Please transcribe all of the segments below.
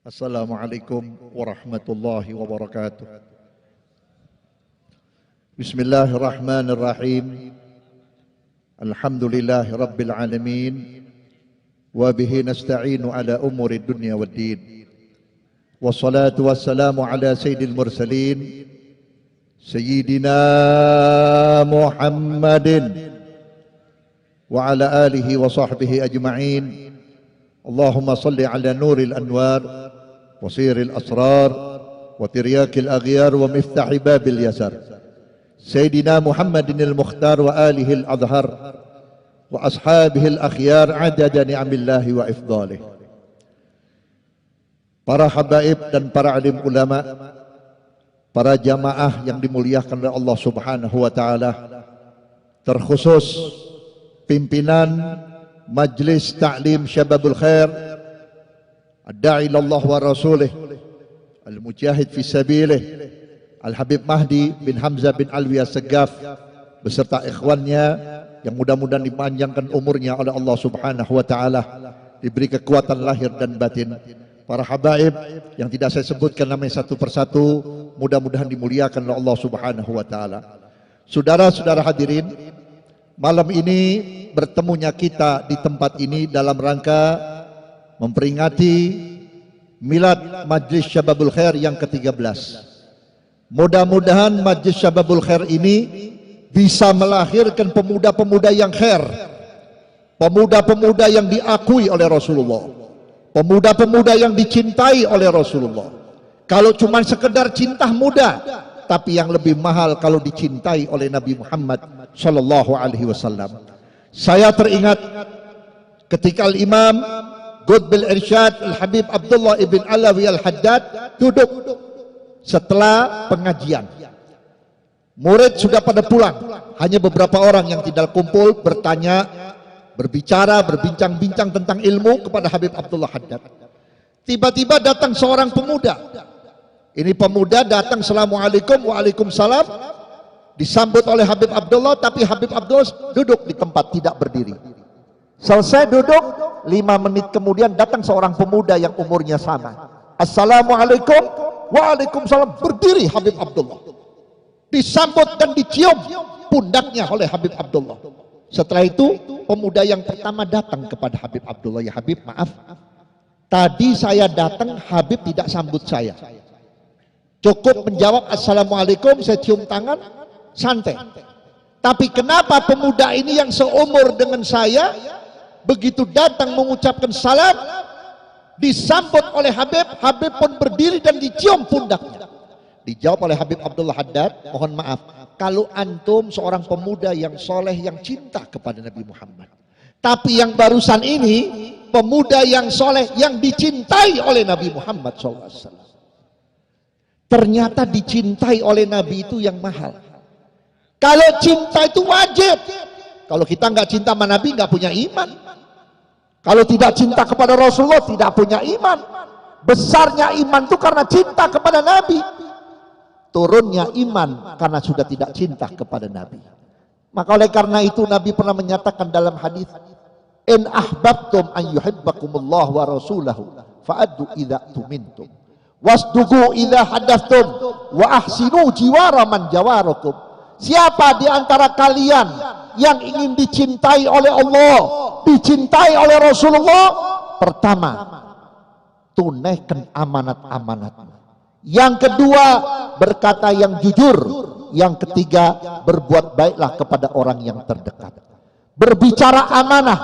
Assalamualaikum warahmatullahi wabarakatuh. Bismillahirrahmanirrahim. Alhamdulillahi rabbil alamin. Wa bihi nasta'inu ala umuri dunya waddin. Wassalatu wassalamu ala sayyidil mursalin Sayyidina Muhammadin wa ala alihi wa sahbihi ajma'in. Allahumma salli ala nuril anwar wasiril asrar wa tiryakil aghyar wa miftahi babil yasar Sayyidina Muhammadin al-Mukhtar wa alihi al-adhar wa ashabihi al-akhyar adada ni'amillahi wa ifdalih. Para habaib dan para alim ulama, para jamaah yang dimuliakan oleh Allah Subhanahu wa taala, terkhusus pimpinan Majlis Ta'lim Syababul Khair, Ad-Da'i ilallah wa Rasulih, Al-Mujahid fi Sabilih, Al-Habib Mahdi bin Hamzah bin Alwi As-Saggaf beserta ikhwannya yang mudah-mudahan dipanjangkan umurnya oleh Allah Subhanahu wa taala, diberi kekuatan lahir dan batin. Para habaib yang tidak saya sebutkan namanya satu persatu, mudah-mudahan dimuliakan oleh Allah Subhanahu wa taala. Saudara-saudara hadirin, malam ini bertemunya kita di tempat ini dalam rangka memperingati milad Majlis Syababul Khair yang ke-13. Mudah-mudahan Majlis Syababul Khair ini bisa melahirkan pemuda-pemuda yang khair, pemuda-pemuda yang diakui oleh Rasulullah, pemuda-pemuda yang dicintai oleh Rasulullah. Kalau cuma sekedar cinta muda, tapi yang lebih mahal kalau dicintai oleh Nabi Muhammad sallallahu alaihi wasallam. Saya teringat ketika Al-Imam Qutbil Irsyad Al-Habib Abdullah ibn Alawi Al-Haddad duduk setelah pengajian. Murid sudah pada pulang, hanya beberapa orang yang tidak kumpul bertanya, berbicara, berbincang-bincang tentang ilmu kepada Habib Abdullah Haddad. Tiba-tiba datang seorang pemuda. Ini pemuda datang, Assalamualaikum, waalaikumsalam, disambut oleh Habib Abdullah, tapi Habib Abdullah duduk di tempat, tidak berdiri. Selesai duduk, 5 menit kemudian datang seorang pemuda yang umurnya sama. Assalamualaikum, waalaikumsalam, berdiri Habib Abdullah. Disambut dan dicium pundaknya oleh Habib Abdullah. Setelah itu pemuda yang pertama datang kepada Habib Abdullah, ya Habib, maaf, tadi saya datang Habib tidak sambut saya. Cukup menjawab Assalamualaikum, saya cium tangan, santai. Tapi kenapa pemuda ini yang seumur dengan saya begitu datang mengucapkan salam, disambut oleh Habib, Habib pun berdiri dan dicium pundaknya? Dijawab oleh Habib Abdullah Haddad, mohon maaf, kalau antum seorang pemuda yang soleh, yang cinta kepada Nabi Muhammad, tapi yang barusan ini pemuda yang soleh, yang dicintai oleh Nabi Muhammad SAW. Ternyata dicintai oleh Nabi itu yang mahal. Kalau cinta itu wajib. Kalau kita nggak cinta sama Nabi, nggak punya iman. Kalau tidak cinta kepada Rasulullah, tidak punya iman. Besarnya iman itu karena cinta kepada Nabi. Turunnya iman karena sudah tidak cinta kepada Nabi. Maka oleh karena itu Nabi pernah menyatakan dalam hadis, in ahbabtum an yuhibbakumullah wa rasulahu fa'addu idza tumintum wasduqu idza hadatstum wa ahsinu jiwara man jawarakum. Siapa di antara kalian yang ingin dicintai oleh Allah, dicintai oleh Rasulullah, pertama, tunaikan amanat-amanatmu. Yang kedua, berkata yang jujur. Yang ketiga, berbuat baiklah kepada orang yang terdekat. Berbicara amanah.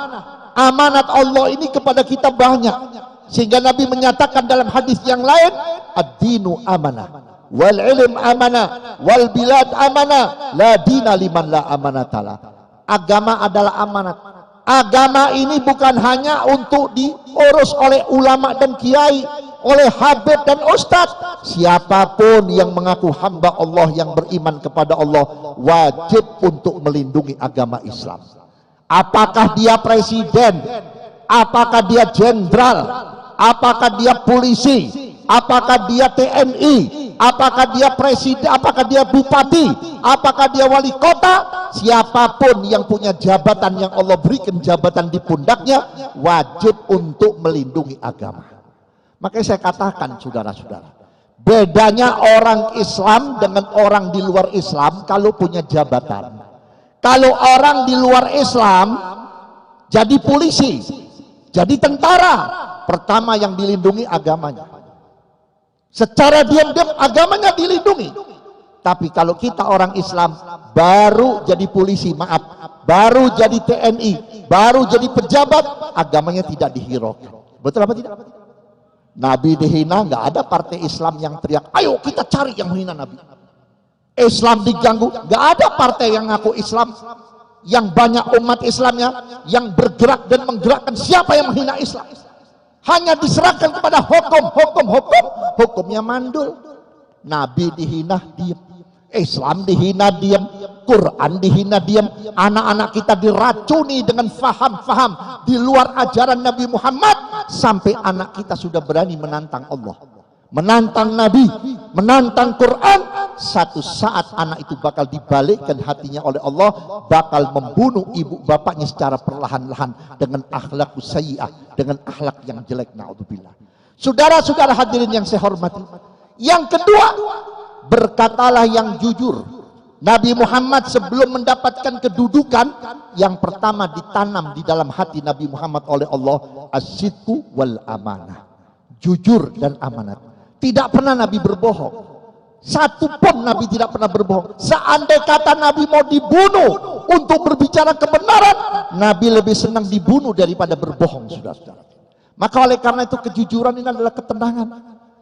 Amanat Allah ini kepada kita banyak. Sehingga Nabi menyatakan dalam hadis yang lain, ad-dinu amanah, wal ilm amanah, wal bilad amanah, la dina liman la amanatala. Agama adalah amanat. Agama ini bukan hanya untuk diurus oleh ulama dan kiai, oleh habib dan ustadz. Siapapun yang mengaku hamba Allah, yang beriman kepada Allah, wajib untuk melindungi agama Islam. Apakah dia presiden, apakah dia jenderal, apakah dia polisi, apakah dia TNI, apakah dia presiden, apakah dia bupati, apakah dia wali kota, siapapun yang punya jabatan yang Allah berikan jabatan di pundaknya, wajib untuk melindungi agama. Makanya saya katakan saudara-saudara, bedanya orang Islam dengan orang di luar Islam kalau punya jabatan. Kalau orang di luar Islam jadi polisi, jadi tentara, pertama yang dilindungi agamanya. Secara diam-diam agamanya dilindungi. Tapi kalau kita orang Islam baru jadi polisi, maaf, baru jadi TNI, baru jadi pejabat, agamanya tidak dihiraukan. Betul apa tidak? Nabi dihina, nggak ada partai Islam yang teriak, ayo kita cari yang menghina Nabi. Islam diganggu, nggak ada partai yang ngaku Islam, yang banyak umat Islamnya, yang bergerak dan menggerakkan siapa yang menghina Islam. Hanya diserahkan kepada hukumnya mandul. Nabi dihina, diam. Islam dihina, diam. Quran dihina, diam. Anak-anak kita diracuni dengan faham-faham di luar ajaran Nabi Muhammad, sampai anak kita sudah berani menantang Allah, menantang Nabi, menantang Quran. Satu saat anak itu bakal dibalikkan hatinya oleh Allah, bakal membunuh ibu bapaknya secara perlahan-lahan dengan akhlak sayyi'ah, dengan akhlak yang jelek, naudzubillah. Saudara-saudara hadirin yang saya hormati, yang kedua, berkatalah yang jujur. Nabi Muhammad sebelum mendapatkan kedudukan, yang pertama ditanam di dalam hati Nabi Muhammad oleh Allah, as-sidqu wal amanah, jujur dan amanat. Tidak pernah Nabi berbohong. Satu pun Nabi tidak pernah berbohong. Seandai kata Nabi mau dibunuh untuk berbicara kebenaran, Nabi lebih senang dibunuh daripada berbohong, saudara-saudara. Maka oleh karena itu kejujuran ini adalah ketenangan.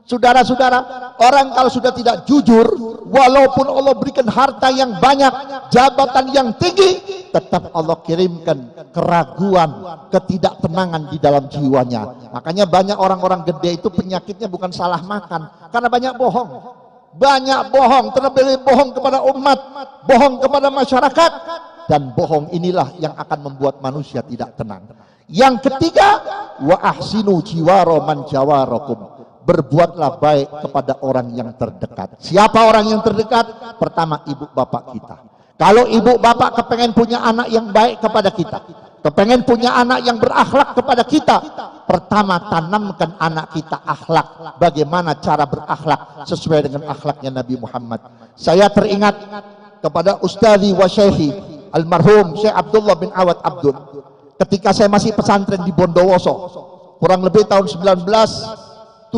Saudara-saudara, orang kalau sudah tidak jujur, walaupun Allah berikan harta yang banyak, jabatan yang tinggi, tetap Allah kirimkan keraguan, ketidaktenangan di dalam jiwanya. Makanya banyak orang-orang gede itu penyakitnya bukan salah makan, karena banyak bohong. Banyak bohong, terlebih bohong kepada umat, bohong kepada masyarakat, dan bohong inilah yang akan membuat manusia tidak tenang. Yang ketiga, wa ahsinu jiwaro man jawarakum, berbuatlah baik kepada orang yang terdekat. Siapa orang yang terdekat? Pertama, ibu bapak kita. Kalau ibu bapak kepengen punya anak yang baik kepada kita, kepengen punya anak yang berakhlak kepada kita, pertama tanamkan anak kita akhlak. Bagaimana cara berakhlak sesuai dengan akhlaknya Nabi Muhammad. Saya teringat kepada Ustadzi wa Syekhi almarhum Syekh Abdullah bin Awad Abdul, ketika saya masih pesantren di Bondowoso, kurang lebih tahun 1976,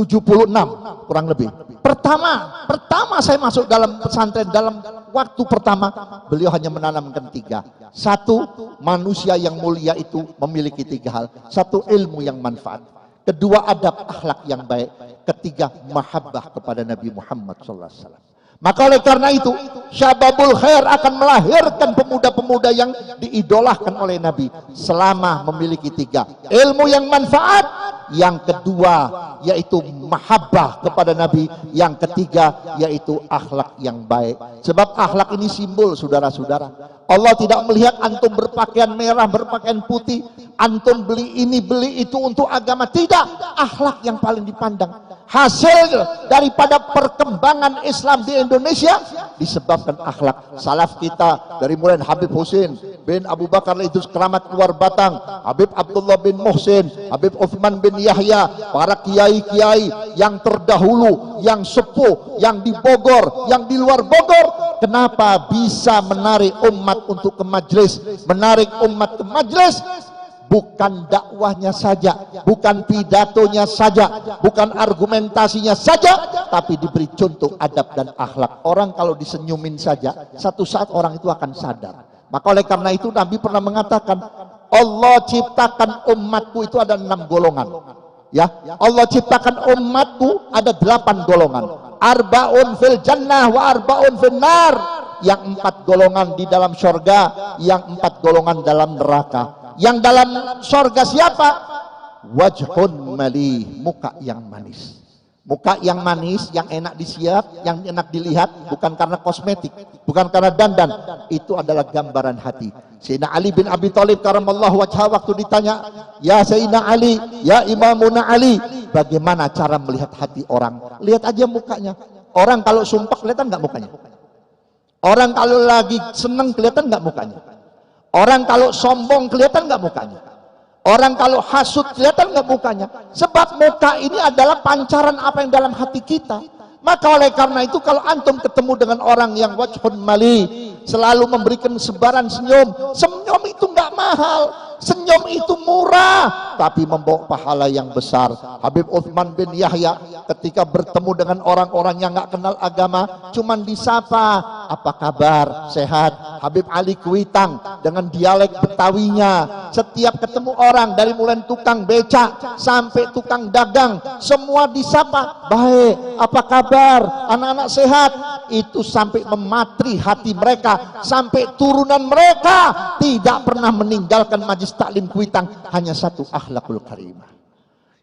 kurang lebih. Pertama saya masuk dalam pesantren, dalam waktu pertama beliau hanya menanamkan 3. Satu, manusia yang mulia itu memiliki 3 hal. Satu, ilmu yang manfaat. Kedua, adab akhlak yang baik. Ketiga, mahabbah kepada Nabi Muhammad SAW. Maka oleh karena itu, Syababul Khair akan melahirkan pemuda-pemuda yang diidolahkan oleh Nabi selama memiliki 3. Ilmu yang manfaat, yang kedua yaitu mahabbah kepada Nabi, yang ketiga yaitu akhlak yang baik. Sebab akhlak ini simbol, saudara-saudara. Allah tidak melihat antum berpakaian merah, berpakaian putih, antum beli ini beli itu untuk agama. Tidak, akhlak yang paling dipandang. Hasil daripada perkembangan Islam di Indonesia disebabkan akhlak. Salaf kita dari mulai Habib Husin bin Abu Bakar Idrus Keramat Luar Batang, Habib Abdullah bin Muhsin, Habib Uthman bin Yahya, para kiai-kiai yang terdahulu, yang sepuh, yang di Bogor, yang di luar Bogor, kenapa bisa menarik umat untuk ke majlis, menarik umat ke majlis? Bukan dakwahnya saja, bukan pidatonya saja, bukan argumentasinya saja, tapi diberi contoh adab dan akhlak. Orang kalau disenyumin saja, satu saat orang itu akan sadar. Maka oleh karena itu Nabi pernah mengatakan, Allah ciptakan umatku itu ada 6 golongan. Ya, Allah ciptakan umatku ada 8 golongan. Arba'un fil jannah wa arba'un fil nar. Yang 4 golongan di dalam syurga, yang 4 golongan dalam neraka. Yang dalam surga siapa? Wajhun malih, muka yang manis. Muka yang manis, yang enak disiap, yang enak dilihat, bukan karena kosmetik, bukan karena dandan. Itu adalah gambaran hati. Sayyidina Ali bin Abi Thalib karamallahu wajhah waktu ditanya, "Ya Sayyidina Ali, ya Imamuna Ali, bagaimana cara melihat hati orang?" Lihat aja mukanya. Orang kalau sumpah kelihatan nggak mukanya? Orang kalau lagi seneng kelihatan nggak mukanya? Orang kalau sombong kelihatan nggak mukanya? Orang kalau hasud kelihatan nggak mukanya? Sebab muka ini adalah pancaran apa yang dalam hati kita. Maka oleh karena itu kalau antum ketemu dengan orang yang wajhun mali, selalu memberikan sebaran senyum, senyum itu nggak mahal, senyum itu murah, tapi membawa pahala yang besar. Habib Uthman bin Yahya ketika bertemu dengan orang-orang yang nggak kenal agama, cuman disapa, apa kabar, sehat. Habib Ali Kuitang dengan dialek Betawinya, setiap ketemu orang dari mulai tukang becak sampai tukang dagang, semua disapa, baik, apa kabar, anak-anak sehat. Itu sampai mematri hati mereka, sampai turunan mereka tidak pernah meninggalkan majlis taklim Kuitang. Hanya satu, akhlakul karimah.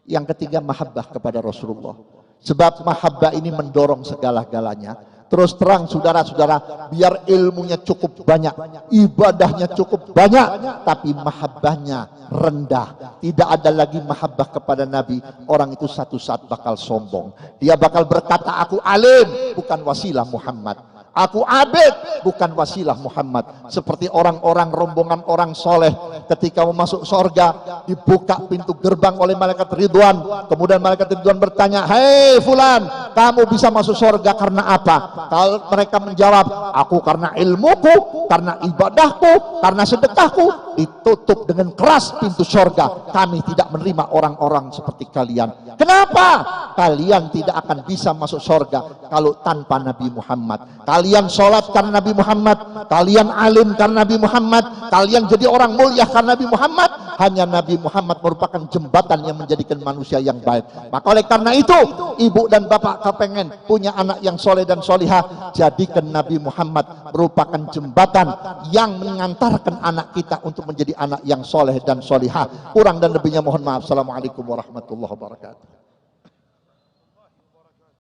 Yang ketiga, mahabbah kepada Rasulullah. Sebab mahabbah ini mendorong segala-galanya. Terus terang saudara-saudara, biar ilmunya cukup banyak, ibadahnya cukup banyak, tapi mahabbahnya rendah. Tidak ada lagi mahabbah kepada Nabi. Orang itu satu saat bakal sombong. Dia bakal berkata, aku alim, bukan wasilah Muhammad. Aku abid, bukan wasilah Muhammad. Seperti orang-orang rombongan orang soleh ketika mau masuk sorga, dibuka pintu gerbang oleh malaikat Ridwan. Kemudian malaikat Ridwan bertanya, hei fulan, kamu bisa masuk sorga karena apa? Kalau mereka menjawab, aku karena ilmuku, karena ibadahku, karena sedekahku. Ditutup dengan keras pintu sorga. Kami tidak menerima orang-orang seperti kalian. Kenapa? Kalian tidak akan bisa masuk sorga kalau tanpa Nabi Muhammad. Kalian sholat karena Nabi Muhammad, kalian alim karena Nabi Muhammad, kalian jadi orang mulia karena Nabi Muhammad. Hanya Nabi Muhammad merupakan jembatan yang menjadikan manusia yang baik. Maka oleh karena itu, ibu dan bapak kepengen punya anak yang soleh dan solihah, jadikan Nabi Muhammad merupakan jembatan yang mengantarkan anak kita untuk menjadi anak yang soleh dan solihah. Kurang dan lebihnya mohon maaf. Assalamualaikum warahmatullahi wabarakatuh.